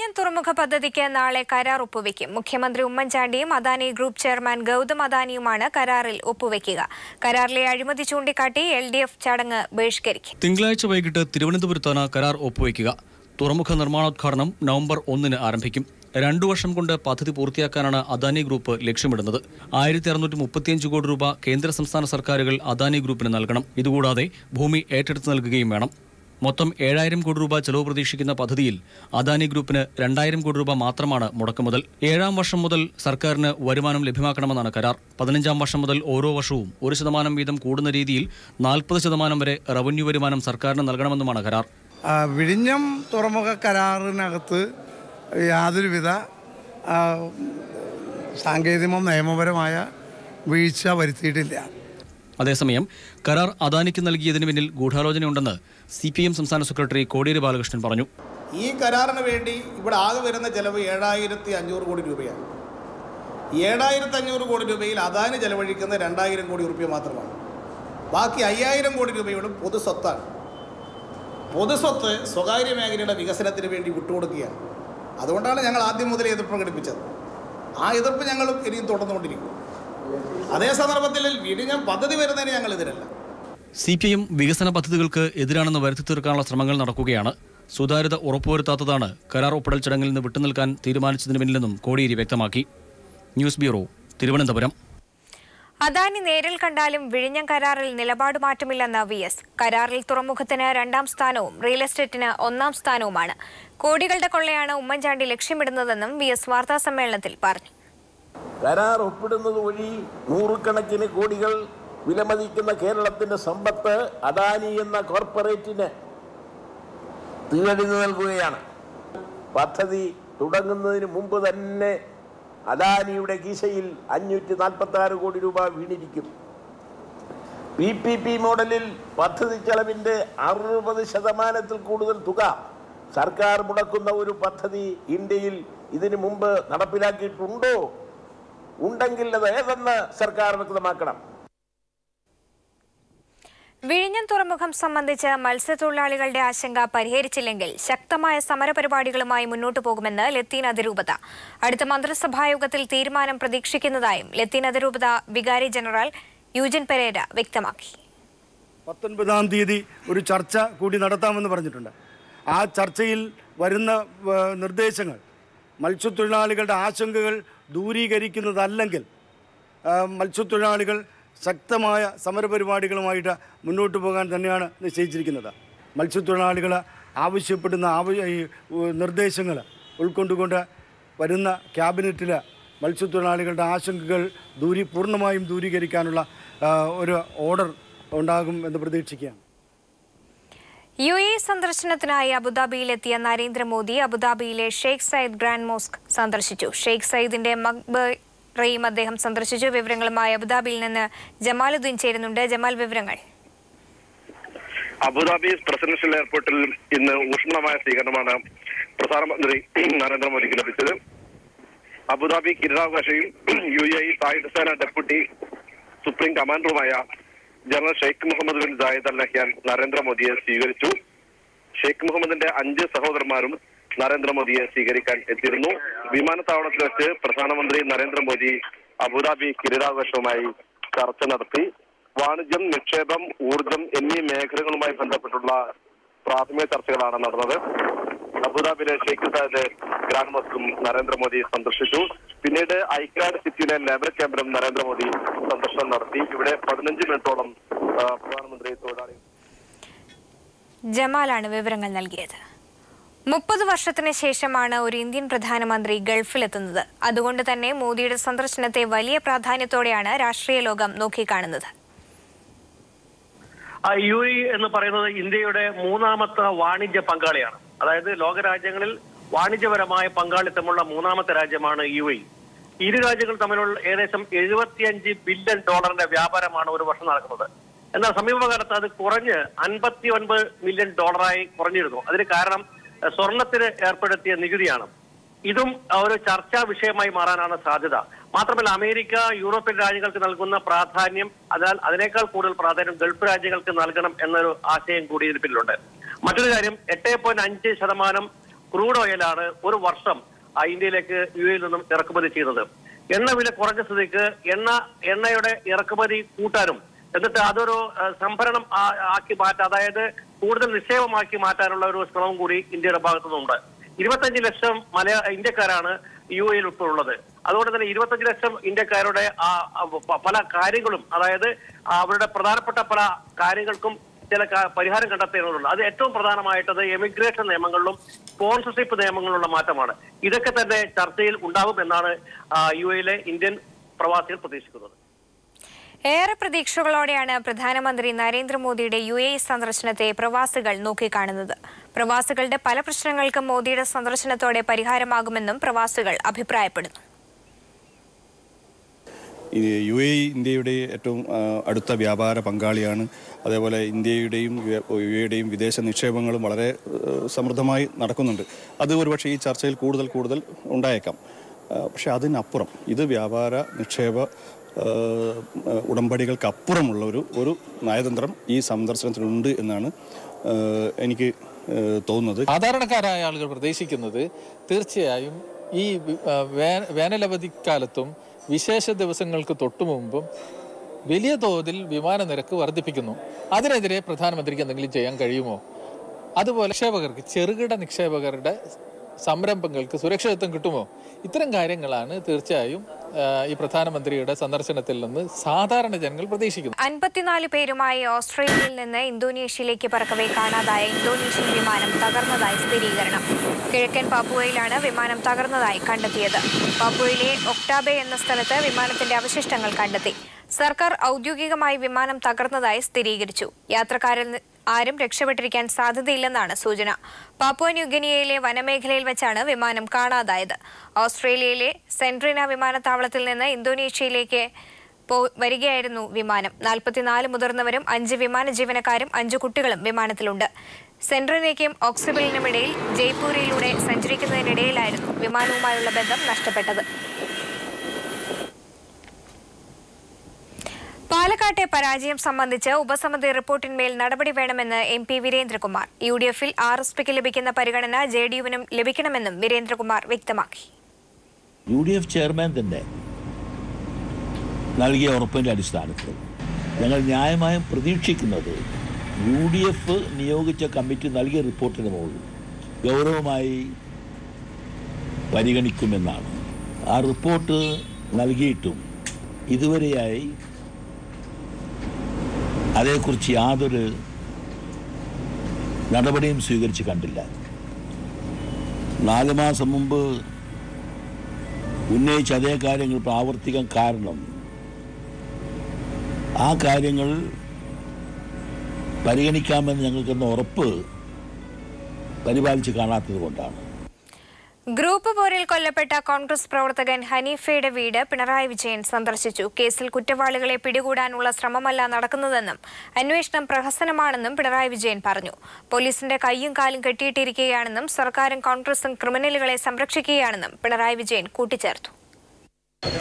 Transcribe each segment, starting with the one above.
വിഴിഞ്ഞം തുറമുഖ പദ്ധതിക്ക് നാളെ കരാർ ഒപ്പുവെക്കും. മുഖ്യമന്ത്രി ഉമ്മൻചാണ്ടിയും അദാനി ഗ്രൂപ്പ് ചെയർമാൻ ഗൗതം അദാനിയുമാണ് കരാറിൽ ഒപ്പുവെക്കുക. കരാറിലെ അഴിമതി ചൂണ്ടിക്കാട്ടി LDF ചടങ്ങ് ബഹിഷ്കരിക്കും. തിങ്കളാഴ്ച വൈകിട്ട് തിരുവനന്തപുരത്താണ് കരാർ ഒപ്പുവെക്കുക. തുറമുഖ നിർമ്മാണോദ്ഘാടനം നവംബർ 1 ആരംഭിക്കും. 2 വർഷം കൊണ്ട് പദ്ധതി പൂർത്തിയാക്കാനാണ് അദാനി ഗ്രൂപ്പ് ലക്ഷ്യമിടുന്നത്. 1635 കോടി രൂപ കേന്ദ്ര സംസ്ഥാന സർക്കാരുകൾ അദാനി ഗ്രൂപ്പിന് നൽകണം. ഇതുകൂടാതെ ഭൂമി ഏറ്റെടുത്ത് നൽകുകയും വേണം. മൊത്തം 7000 കോടി രൂപ ചെലവ് പ്രതീക്ഷിക്കുന്ന പദ്ധതിയിൽ അദാനി ഗ്രൂപ്പിന് 2000 കോടി രൂപ മാത്രമാണ് മുടക്കുമുതൽ. 7ാം വർഷം മുതൽ സർക്കാരിന് വരുമാനം ലഭ്യമാക്കണമെന്നാണ് കരാർ. 15ാം വർഷം മുതൽ ഓരോ വർഷവും 1% വീതം കൂടുന്ന രീതിയിൽ 40% വരെ റവന്യൂ വരുമാനം സർക്കാരിന് നൽകണമെന്നുമാണ് കരാർ. വിഴിഞ്ഞം തുറമുഖ കരാറിനകത്ത് യാതൊരുവിധ സാങ്കേതികമോ നിയമപരമായ വീഴ്ച വരുത്തിയിട്ടില്ല. അതേസമയം കരാർ അദാനിക്ക് നൽകിയതിന് പിന്നിൽ ഗൂഢാലോചനയുണ്ടെന്ന് CPM സംസ്ഥാന സെക്രട്ടറി കോടിയേരി ബാലകൃഷ്ണൻ പറഞ്ഞു. ഈ കരാറിന് വേണ്ടി ഇവിടെ ആകെ വരുന്ന ചെലവ് 7500 കോടി രൂപയാണ്. 7500 കോടി രൂപയിൽ അദാനി ചെലവഴിക്കുന്ന 2000 കോടി രൂപ മാത്രമാണ്. ബാക്കി 5000 കോടി രൂപയോടും പൊതുസ്വത്താണ്. പൊതുസ്വത്ത് സ്വകാര്യ മേഖലയുടെ വികസനത്തിന് വേണ്ടി വിട്ടുകൊടുക്കുകയാണ്. അതുകൊണ്ടാണ് ഞങ്ങൾ ആദ്യം മുതൽ എതിർപ്പ് പ്രകടിപ്പിച്ചത്. ആ എതിർപ്പ് ഞങ്ങളും ഇനിയും തുടർന്നുകൊണ്ടിരിക്കും. അതേ സന്ദർഭത്തിൽ വിഴിഞ്ഞം പദ്ധതി വരുന്നതിന് ഞങ്ങൾ എതിരല്ല. CPM വികസന പദ്ധതികൾക്ക് എതിരാണെന്ന് വരുത്തി തീർക്കാനുള്ള ശ്രമങ്ങൾ നടക്കുകയാണ്. സുതാര്യത ഉറപ്പുവരുത്താത്തതാണ് കരാർ ഒപ്പിടൽ ചടങ്ങിൽ നിന്ന് വിട്ടുനിൽക്കാൻ തീരുമാനിച്ചതിന് പിന്നിലെന്നും കോടിയേരി വ്യക്തമാക്കി. News bureau, Thiruvananthapuram. അദാനി നേരിൽ കണ്ടാലും വിഴിഞ്ഞം കരാറിൽ നിലപാട് മാറ്റമില്ലെന്ന് VS. കരാറിൽ തുറമുഖത്തിന് 2ാം സ്ഥാനവും റിയൽ എസ്റ്റേറ്റിന് 1ാം സ്ഥാനവുമാണ്. കോടികളുടെ കൊള്ളയാണ് ഉമ്മൻചാണ്ടി ലക്ഷ്യമിടുന്നതെന്നും VS വാർത്താസമ്മേളനത്തിൽ പറഞ്ഞു. കരാർ ഒപ്പിടുന്നത് വഴി നൂറുകണക്കിന് കോടികൾ വിലമതിക്കുന്ന കേരളത്തിന്റെ സമ്പത്ത് അദാനി എന്ന കോർപ്പറേറ്റിന് തീവഴിഞ്ഞു നൽകുകയാണ്. പദ്ധതി തുടങ്ങുന്നതിന് മുമ്പ് തന്നെ അദാനിയുടെ കീശയിൽ 546 കോടി രൂപ വീണിരിക്കും. PPP മോഡലിൽ പദ്ധതി ചെലവിന്റെ 60% കൂടുതൽ തുക സർക്കാർ മുടക്കുന്ന ഒരു പദ്ധതി ഇന്ത്യയിൽ ഇതിനു മുമ്പ് നടപ്പിലാക്കിയിട്ടുണ്ടോ? ഉണ്ടെങ്കിൽ അത് ഏതെന്ന് സർക്കാർ വ്യക്തമാക്കണം. വിഴിഞ്ഞം തുറമുഖം സംബന്ധിച്ച് മത്സ്യത്തൊഴിലാളികളുടെ ആശങ്ക പരിഹരിച്ചില്ലെങ്കിൽ ശക്തമായ സമരപരിപാടികളുമായി മുന്നോട്ടു പോകുമെന്ന് ലത്തീൻ അതിരൂപത. അടുത്ത മന്ത്രിസഭായോഗത്തിൽ തീരുമാനം പ്രതീക്ഷിക്കുന്നതായും ലത്തീൻ അതിരൂപത വികാരി ജനറൽ യൂജിൻ പെരേര വ്യക്തമാക്കി. 19-ാം തീയതി ഒരു ചർച്ച കൂടി നടത്താമെന്ന് പറഞ്ഞിട്ടുണ്ട്. ആ ചർച്ചയിൽ വരുന്ന നിർദ്ദേശങ്ങൾ മത്സ്യത്തൊഴിലാളികളുടെ ആശങ്കകൾ ദൂരീകരിക്കുന്നതല്ലെങ്കിൽ മത്സ്യത്തൊഴിലാളികൾ ശക്തമായ സമരപരിപാടികളുമായിട്ട് മുന്നോട്ട് പോകാൻ തന്നെയാണ് നിശ്ചയിച്ചിരിക്കുന്നത്. മത്സ്യത്തൊഴിലാളികൾ ആവശ്യപ്പെടുന്ന നിർദ്ദേശങ്ങൾ ഉൾക്കൊണ്ടുകൊണ്ട് വരുന്ന ക്യാബിനറ്റിൽ മത്സ്യത്തൊഴിലാളികളുടെ ആശങ്കകൾ പൂർണ്ണമായും ദൂരീകരിക്കാനുള്ള ഒരു ഓർഡർ ഉണ്ടാകും എന്ന് പ്രതീക്ഷിക്കുകയാണ്. UAE സന്ദർശനത്തിനായി അബുദാബിയിലെത്തിയ നരേന്ദ്രമോദി അബുദാബിയിലെ ഷെയ്ഖ് സയ്യിദ് ഗ്രാൻഡ് മോസ്ക് സന്ദർശിച്ചു. ഷെയ്ഖ് സയ്യിദിന്റെ മഖ്ബറയും അദ്ദേഹം സന്ദർശിച്ചു. വിവരങ്ങളുമായി അബുദാബിയിൽ നിന്ന് ജമാലുദ്ദീൻ ചേരുന്നുണ്ട്. ജമാൽ, വിവരങ്ങൾ. അബുദാബി പ്രസിഡൻഷ്യൽ എയർപോർട്ടിൽ ഇന്ന് ഊഷ്മളമായ സ്വീകരണമാണ് പ്രധാനമന്ത്രി നരേന്ദ്രമോദിക്ക് ലഭിച്ചത്. അബുദാബി കിരീടാവകാശിയും UAE സായുധ സേന ഡെപ്യൂട്ടി സുപ്രീം കമാൻഡറുമായ general Sheikh Mohammed bin Zayed Al Nahyan നരേന്ദ്രമോദിയെ സ്വീകരിച്ചു. ഷെയ്ഖ് മുഹമ്മദിന്റെ 5 സഹോദരന്മാരും നരേന്ദ്രമോദിയെ സ്വീകരിക്കാൻ എത്തിയിരുന്നു. വിമാനത്താവളത്തിൽ വെച്ച് പ്രധാനമന്ത്രി നരേന്ദ്രമോദി അബുദാബി കിരീടാവകാശവുമായി ചർച്ച നടത്തി. വാണിജ്യം, നിക്ഷേപം, ഊർജം എന്നീ മേഖലകളുമായി ബന്ധപ്പെട്ടുള്ള പ്രാഥമിക ചർച്ചകളാണ് നടന്നത്. അബുദാബിയിലെ ഷെയ്ഖ് സയ്യിദ് ഗ്രാൻഡ് മോസ്കും നരേന്ദ്രമോദി സന്ദർശിച്ചു. പിന്നീട് ഐക്യരാഷ്ട്ര സിറ്റിയിലെ ലേബർ ക്യാമ്പിലും നരേന്ദ്രമോദി സന്ദർശനം നടത്തി. ഇവിടെ 15 മിനിറ്റോളം പ്രധാനമന്ത്രി തൊഴിലാളി ജമാലാണ് വിവരങ്ങൾ നൽകിയത്. 30 വർഷത്തിന് ശേഷമാണ് ഒരു ഇന്ത്യൻ പ്രധാനമന്ത്രി ഗൾഫിലെത്തുന്നത്. അതുകൊണ്ട് തന്നെ മോദിയുടെ സന്ദർശനത്തെ വലിയ പ്രാധാന്യത്തോടെയാണ് രാഷ്ട്രീയ ലോകം നോക്കിക്കാണുന്നത്. UAE എന്ന് പറയുന്നത് ഇന്ത്യയുടെ 3ാമത്തെ വാണിജ്യ പങ്കാളിയാണ്. അതായത് ലോകരാജ്യങ്ങളിൽ വാണിജ്യപരമായ പങ്കാളിത്തമുള്ള 3ാമത്തെ രാജ്യമാണ് UAE. ഇരു രാജ്യങ്ങൾ തമ്മിലുള്ള ഏകദേശം $75 ബില്യൺ വ്യാപാരമാണ് ഒരു വർഷം നടക്കുന്നത്. എന്നാൽ സമീപകാലത്ത് അത് കുറഞ്ഞ് $59 മില്യൺ കുറഞ്ഞിരുന്നു. അതിന് കാരണം സ്വർണത്തിന് ഏർപ്പെടുത്തിയ നികുതിയാണ്. ഇതും ഒരു ചർച്ചാ വിഷയമായി മാറാനാണ് സാധ്യത. മാത്രമല്ല അമേരിക്ക യൂറോപ്യൻ രാജ്യങ്ങൾക്ക് നൽകുന്ന പ്രാധാന്യം അതിനേക്കാൾ കൂടുതൽ പ്രാധാന്യം ഗൾഫ് രാജ്യങ്ങൾക്ക് നൽകണം എന്നൊരു ആശയം കൂടി ഇതിൽ പിന്നിലുണ്ട്. മറ്റൊരു കാര്യം 8.5% ക്രൂഡ് ഓയിലാണ് ഒരു വർഷം ഇന്ത്യയിലേക്ക് UAE നിന്നും ഇറക്കുമതി ചെയ്തത്. എണ്ണ വില കുറഞ്ഞ സ്ഥിതിക്ക് എണ്ണയുടെ ഇറക്കുമതി കൂട്ടാനും എന്നിട്ട് അതൊരു സംഭരണം ആക്കി മാറ്റാൻ, അതായത് കൂടുതൽ നിക്ഷേപമാക്കി മാറ്റാനുള്ള ഒരു ശ്രമം കൂടി ഇന്ത്യയുടെ ഭാഗത്തുനിന്നുണ്ട്. 25 ലക്ഷം ഇന്ത്യക്കാരാണ് UAE ഉൾപ്പെടെയുള്ളത്. അതുകൊണ്ട് തന്നെ 25 ലക്ഷം ഇന്ത്യക്കാരുടെ പല കാര്യങ്ങളും, അതായത് അവരുടെ പ്രധാനപ്പെട്ട പല കാര്യങ്ങൾക്കും ചില പരിഹാരം കണ്ടെത്തേണ്ടതുണ്ട്. അത് ഏറ്റവും പ്രധാനമായിട്ടത് എമിഗ്രേഷൻ നിയമങ്ങളിലും സ്പോൺസർഷിപ്പ് നിയമങ്ങളിലുള്ള മാറ്റമാണ്. ഇതൊക്കെ തന്നെ ചർച്ചയിൽ ഉണ്ടാകുമെന്നാണ് UAE ഇന്ത്യൻ പ്രവാസികൾ പ്രതീക്ഷിക്കുന്നത്. ഏറെ പ്രതീക്ഷകളോടെയാണ് പ്രധാനമന്ത്രി നരേന്ദ്രമോദിയുടെ UAE സന്ദർശനത്തെ പ്രവാസികൾ നോക്കിക്കാണുന്നത്. പ്രവാസികളുടെ പല പ്രശ്നങ്ങൾക്കും മോദിയുടെ സന്ദർശനത്തോടെ പരിഹാരമാകുമെന്നും പ്രവാസികൾ അഭിപ്രായപ്പെടുന്നു. UAE ഇന്ത്യയുടെ ഏറ്റവും അടുത്ത വ്യാപാര പങ്കാളിയാണ്. അതേപോലെ ഇന്ത്യയുടെയും UAEയുടെയും വിദേശ നിക്ഷേപങ്ങളും വളരെ സമൃദ്ധമായി നടക്കുന്നുണ്ട്. അത് ഒരുപക്ഷെ ഈ ചർച്ചയിൽ കൂടുതൽ ഉണ്ടായേക്കാം. പക്ഷെ അതിനപ്പുറം ഇത് വ്യാപാര നിക്ഷേപ ഉടമ്പടികൾക്കപ്പുറമുള്ള ഒരു നയതന്ത്രം ഈ സന്ദർശനത്തിനുണ്ട് എന്നാണ് എനിക്ക് തോന്നുന്നത്. സാധാരണക്കാരായ ആളുകൾ പ്രതീക്ഷിക്കുന്നത് തീർച്ചയായും ഈ വേനലവധിക്കാലത്തും വിശേഷ ദിവസങ്ങൾക്ക് തൊട്ടുമുമ്പും വലിയ തോതിൽ വിമാന നിരക്ക് വർദ്ധിപ്പിക്കുന്നു. അതിനെതിരെ പ്രധാനമന്ത്രിക്ക് എന്തെങ്കിലും ചെയ്യാൻ കഴിയുമോ? അതുപോലെ നിക്ഷേപകർക്ക്, ചെറുകിട നിക്ഷേപകരുടെ സംരംഭങ്ങൾക്ക് സുരക്ഷിതത്വം കിട്ടുമോ? ഇത്തരം കാര്യങ്ങളാണ് തീർച്ചയായും ഈ പ്രധാനമന്ത്രിയുടെ സന്ദർശനത്തിൽ നിന്ന് സാധാരണ ജനങ്ങൾ പ്രതീക്ഷിക്കുന്നു. 54 പേരുമായി ഓസ്ട്രേലിയയിൽ നിന്ന് ഇന്തോനേഷ്യയിലേക്ക് പറക്കവെ കാണാതായ ഇന്തോനേഷ്യൻ വിമാനം തകർന്നതായി സ്ഥിരീകരണം. കിഴക്കൻ പാപ്പുവയിലാണ് വിമാനം തകർന്നതായി കണ്ടെത്തിയത്. പാപ്പുവയിലെ ഒക്ടാബെ എന്ന സ്ഥലത്ത് വിമാനത്തിന്റെ അവശിഷ്ടങ്ങൾ കണ്ടെത്തി. സർക്കാർ ഔദ്യോഗികമായി വിമാനം തകർന്നതായി സ്ഥിരീകരിച്ചു. യാത്രക്കാരിൽ ആരും രക്ഷപ്പെട്ടിരിക്കാൻ സാധ്യതയില്ലെന്നാണ് സൂചന. പാപ്പുവ ന്യൂഗിനിയയിലെ വനമേഖലയിൽ വെച്ചാണ് വിമാനം കാണാതായത്. ഓസ്ട്രേലിയയിലെ സെൻട്രീന വിമാനത്താവളത്തിൽ നിന്ന് ഇന്തോനേഷ്യയിലേക്ക് വരികയായിരുന്നു വിമാനം. 44 മുതിർന്നവരും 5 വിമാന ജീവനക്കാരും 5 കുട്ടികളും വിമാനത്തിലുണ്ട്. സെൻട്രീനയ്ക്കും ഓക്സിബിളിനും ഇടയിൽ ജയ്പൂരിലൂടെ സഞ്ചരിക്കുന്നതിനിടയിലായിരുന്നു വിമാനവുമായുള്ള ബന്ധം നഷ്ടപ്പെട്ടത്. പാലക്കാട്ടെ പരാജയം സംബന്ധിച്ച് ഉപസമിതി റിപ്പോർട്ടിന്മേൽ നടപടി വേണമെന്ന് MP വീരേന്ദ്രകുമാർ. UDFൽ RSPക്ക് ലഭിക്കുന്ന പരിഗണന JDUവിനും ലഭിക്കണമെന്നും വീരേന്ദ്രകുമാർ വ്യക്തമാക്കി. UDF ചെയർമാൻ തന്നെ നൽകിയ ഉറപ്പിന്റെ അടിസ്ഥാനത്തിൽ ഞങ്ങൾ ന്യായമായും പ്രതീക്ഷിക്കുന്നത് UDF നിയോഗിച്ച കമ്മിറ്റി നൽകിയ റിപ്പോർട്ടിന് മുകളിൽ ഗൗരവമായി പരിഗണിക്കുമെന്നാണ്. ആ റിപ്പോർട്ട് നൽകിയിട്ടും ഇതുവരെയായി അതേക്കുറിച്ച് യാതൊരു നടപടിയും സ്വീകരിച്ച് കണ്ടില്ല. 4 മാസം മുമ്പ് ഉന്നയിച്ച അതേ കാര്യങ്ങൾ പ്രാവർത്തികം കാരണം ആ കാര്യങ്ങൾ പരിഗണിക്കാമെന്ന് ഞങ്ങൾക്കെന്ന ഉറപ്പ് പരിപാലിച്ച് കാണാത്തത് കൊണ്ടാണ്. ഗ്രൂപ്പ് പോരിൽ കൊല്ലപ്പെട്ട കോൺഗ്രസ് പ്രവർത്തകൻ ഹനീഫയുടെ വീട് പിണറായി വിജയൻ സന്ദർശിച്ചു. കേസിൽ കുറ്റവാളികളെ പിടികൂടാനുള്ള ശ്രമമല്ല നടക്കുന്നതെന്നും അന്വേഷണം പ്രഹസനമാണെന്നും പിണറായി വിജയൻ പറഞ്ഞു. പോലീസിന്റെ കൈയും കാലും കെട്ടിയിട്ടിരിക്കുകയാണെന്നും സർക്കാരും കോൺഗ്രസും ക്രിമിനലുകളെ സംരക്ഷിക്കുകയാണെന്നും പിണറായി വിജയൻ കൂട്ടിച്ചേർത്തു.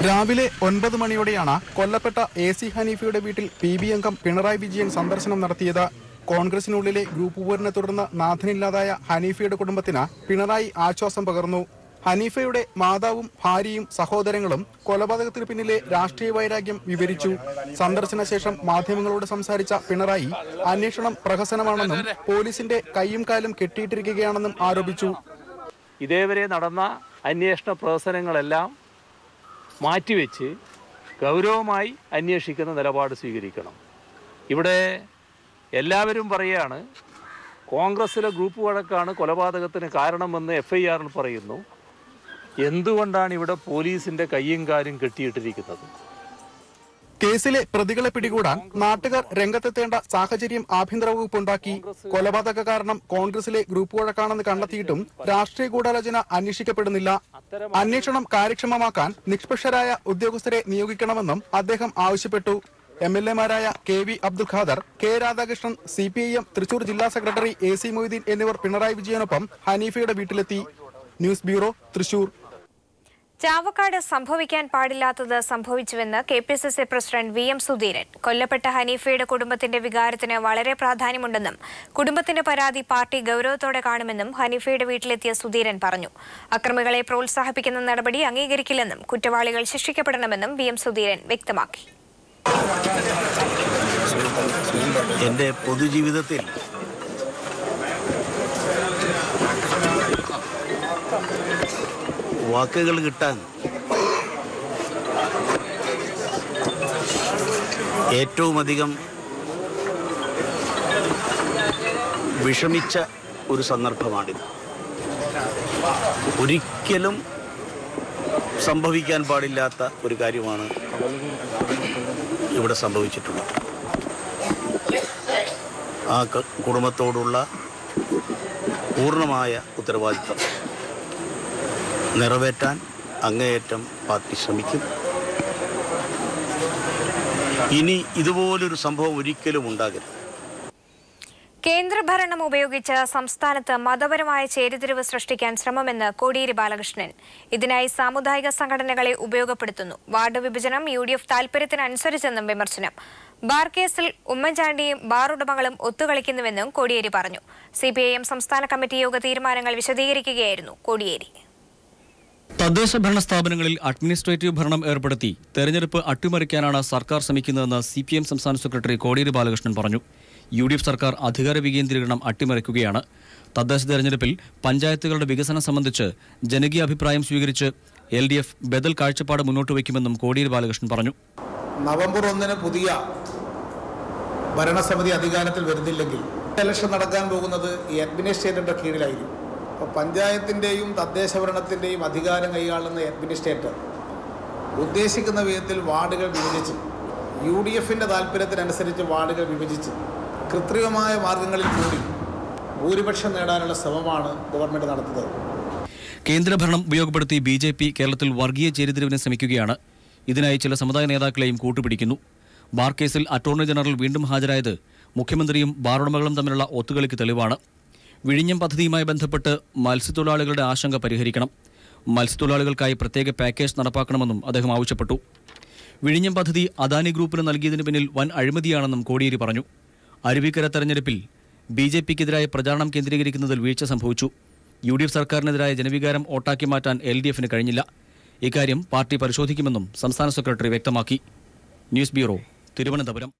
രാവിലെ 9 മണിയോടെയാണ് കൊല്ലപ്പെട്ട AC ഹനീഫയുടെ വീട്ടിൽ PB അംഗം പിണറായി വിജയൻ സന്ദർശനം നടത്തിയത്. കോൺഗ്രസിനുള്ളിലെ ഗ്രൂപ്പ് പോരിനെ തുടർന്ന് നാഥനില്ലാതായ ഹനീഫയുടെ കുടുംബത്തിന് പിണറായി ആശ്വാസം പകർന്നു. ഹനീഫയുടെ മാതാവും ഭാര്യയും സഹോദരങ്ങളും കൊലപാതകത്തിന് പിന്നിലെ രാഷ്ട്രീയ വൈരാഗ്യം വിവരിച്ചു. സന്ദർശന ശേഷം മാധ്യമങ്ങളോട് സംസാരിച്ച പിണറായി അന്വേഷണം പ്രഹസനമാണെന്നും പോലീസിന്റെ കൈയും കാലും കെട്ടിയിട്ടിരിക്കുകയാണെന്നും ആരോപിച്ചു. ഇതേവരെ നടന്ന അന്വേഷണ പ്രഹസനങ്ങളെല്ലാം മാറ്റിവെച്ച് ഗൗരവമായി അന്വേഷിക്കുന്ന നിലപാട് സ്വീകരിക്കണം. ഇവിടെ എല്ലാവരും പറയുകയാണ് കോൺഗ്രസിലെ ഗ്രൂപ്പ് വഴക്കാണ് കൊലപാതകത്തിന് കാരണമെന്ന് FIRൽ പറയുന്നു. എന്തുകൊണ്ടാണ് ഇവിടെ പോലീസിന്റെ കയ്യും കാലും കെട്ടിയിട്ടിരിക്കുന്നത്? കേസിലെ പ്രതികളെ പിടികൂടാൻ നാട്ടുകാർ രംഗത്തെത്തേണ്ട സാഹചര്യം ആഭ്യന്തര വകുപ്പ് ഉണ്ടാക്കി. കൊലപാതക കാരണം കോൺഗ്രസിലെ ഗ്രൂപ്പ് വഴക്കാണെന്ന് കണ്ടെത്തിയിട്ടും രാഷ്ട്രീയ ഗൂഢാലോചന അന്വേഷിക്കപ്പെടുന്നില്ല. അന്വേഷണം കാര്യക്ഷമമാക്കാൻ നിഷ്പക്ഷരായ ഉദ്യോഗസ്ഥരെ നിയോഗിക്കണമെന്നും അദ്ദേഹം ആവശ്യപ്പെട്ടു. MLAമാരായ KV Abdul Khader, K Radhakrishnan, CPIM Thrissur ജില്ലാ സെക്രട്ടറി AC മൊയ്തീൻ എന്നിവർ പിണറായി വിജയനൊപ്പം ഹനീഫയുടെ വീട്ടിലെത്തി. News bureau, Thrissur. ചാവക്കാട് സംഭവിക്കാൻ പാടില്ലാത്തത് സംഭവിച്ചുവെന്ന് KPCC പ്രസിഡന്റ് VM സുധീരൻ. കൊല്ലപ്പെട്ട ഹനീഫയുടെ കുടുംബത്തിന്റെ വികാരത്തിന് വളരെ പ്രാധാന്യമുണ്ടെന്നും കുടുംബത്തിന്റെ പരാതി പാർട്ടി ഗൌരവത്തോടെ കാണുമെന്നും ഹനീഫയുടെ വീട്ടിലെത്തിയ സുധീരൻ പറഞ്ഞു. അക്രമികളെ പ്രോത്സാഹിപ്പിക്കുന്ന നടപടി അംഗീകരിക്കില്ലെന്നും കുറ്റവാളികൾ ശിക്ഷിക്കപ്പെടണമെന്നും VM സുധീരൻ വ്യക്തമാക്കി. എൻ്റെ പൊതുജീവിതത്തിൽ വാക്കുകൾ കിട്ടാൻ ഏറ്റവുമധികം വിഷമിച്ച ഒരു സന്ദർഭമാണിത്. ഒരിക്കലും സംഭവിക്കാൻ പാടില്ലാത്ത ഒരു കാര്യമാണ് ഇവിടെ സംഭവിച്ചിട്ടുള്ളത്. ആ കുടുംബത്തോടുള്ള പൂർണ്ണമായ ഉത്തരവാദിത്തം നിറവേറ്റാൻ അങ്ങേയറ്റം പാർട്ടി ശ്രമിക്കും. ഇനി ഇതുപോലൊരു സംഭവം ഒരിക്കലും ഉണ്ടാകരുത്. കേന്ദ്രഭരണം ഉപയോഗിച്ച് സംസ്ഥാനത്ത് മതപരമായ ചേരിതിരിവ് സൃഷ്ടിക്കാൻ ശ്രമമെന്ന് കോടിയേരി ബാലകൃഷ്ണൻ. ഇതിനായി സാമുദായിക സംഘടനകളെ ഉപയോഗപ്പെടുത്തുന്നു. വാർഡ് വിഭജനം UDF താൽപര്യത്തിനനുസരിച്ചെന്നും വിമർശനം. ബാർ കേസിൽ ഉമ്മൻചാണ്ടിയും ബാർ ഉടമകളും ഒത്തുകളിക്കുന്നുവെന്നും കോടിയേരി പറഞ്ഞു. CPIM സംസ്ഥാന കമ്മിറ്റി യോഗ തീരുമാനങ്ങൾ വിശദീകരിക്കുകയായിരുന്നു കോടിയേരി. തദ്ദേശ ഭരണ സ്ഥാപനങ്ങളിൽ അഡ്മിനിസ്ട്രേറ്റീവ് ഭരണം ഏർപ്പെടുത്തി തെരഞ്ഞെടുപ്പ് അട്ടിമറിക്കാനാണ് സർക്കാർ ശ്രമിക്കുന്നതെന്ന് CPIM സംസ്ഥാന സെക്രട്ടറി കോടിയേരി ബാലകൃഷ്ണൻ പറഞ്ഞു. UDF സർക്കാർ അധികാര വികേന്ദ്രീകരണം അട്ടിമറിക്കുകയാണ്. തദ്ദേശ തെരഞ്ഞെടുപ്പിൽ പഞ്ചായത്തുകളുടെ വികസനം സംബന്ധിച്ച് ജനകീയ അഭിപ്രായം സ്വീകരിച്ച് LDF ബദൽ കാഴ്ചപ്പാട് മുന്നോട്ട് വയ്ക്കുമെന്നും കോടിയേരി ബാലകൃഷ്ണൻ പറഞ്ഞു. നവംബർ 1 പുതിയ ഭരണസമിതി അധികാരത്തിൽ വരുന്നില്ലെങ്കിൽ ഇലക്ഷൻ നടക്കാൻ പോകുന്നത് ഈ അഡ്മിനിസ്ട്രേറ്ററുടെ കീഴിലായിരിക്കും. അപ്പോൾ പഞ്ചായത്തിൻ്റെയും തദ്ദേശ ഭരണത്തിൻ്റെയും അധികാരം കൈയാളുന്ന അഡ്മിനിസ്ട്രേറ്റർ ഉദ്ദേശിക്കുന്ന വിധത്തിൽ വാർഡുകൾ വിഭജിച്ച് UDFിൻ്റെ താല്പര്യത്തിനനുസരിച്ച് വാർഡുകൾ വിഭജിച്ച് കൃത്രിമമായ മാർഗങ്ങളിൽ കൂടി ഭൂരിപക്ഷം നേടാനുള്ള ശ്രമമാണ് ഗവൺമെൻറ് നടത്തുന്നത്. കേന്ദ്രഭരണം ഉപയോഗപ്പെടുത്തി BJP കേരളത്തിൽ വർഗീയ ചേരിതിരിവിന് ശ്രമിക്കുകയാണ്. ഇതിനായി ചില സമുദായ നേതാക്കളെയും കൂട്ടുപിടിക്കുന്നു. ബാർ കേസിൽ അറ്റോർണി ജനറൽ വീണ്ടും ഹാജരായത് മുഖ്യമന്ത്രിയും ബാർ ഉടമകളും തമ്മിലുള്ള ഒത്തുകളിക്ക് തെളിവാണ്. വിഴിഞ്ഞം പദ്ധതിയുമായി ബന്ധപ്പെട്ട് മത്സ്യത്തൊഴിലാളികളുടെ ആശങ്ക പരിഹരിക്കണം. മത്സ്യത്തൊഴിലാളികൾക്കായി പ്രത്യേക പാക്കേജ് നടപ്പാക്കണമെന്നും അദ്ദേഹം ആവശ്യപ്പെട്ടു. വിഴിഞ്ഞം പദ്ധതി അദാനി ഗ്രൂപ്പിന് നൽകിയതിന് പിന്നിൽ വൻ അഴിമതിയാണെന്നും കോടിയേരി പറഞ്ഞു. അരുവിക്കര തെരഞ്ഞെടുപ്പിൽ BJPക്കെതിരായ പ്രചാരണം കേന്ദ്രീകരിക്കുന്നതിൽ വീഴ്ച സംഭവിച്ചു. UDF സർക്കാരിനെതിരായ ജനവികാരം ഓട്ടാക്കി മാറ്റാൻ LDFന് കഴിഞ്ഞില്ല. ഇക്കാര്യം പാർട്ടി പരിശോധിക്കുമെന്നും സംസ്ഥാന സെക്രട്ടറി വ്യക്തമാക്കി. News bureau, Thiruvananthapuram.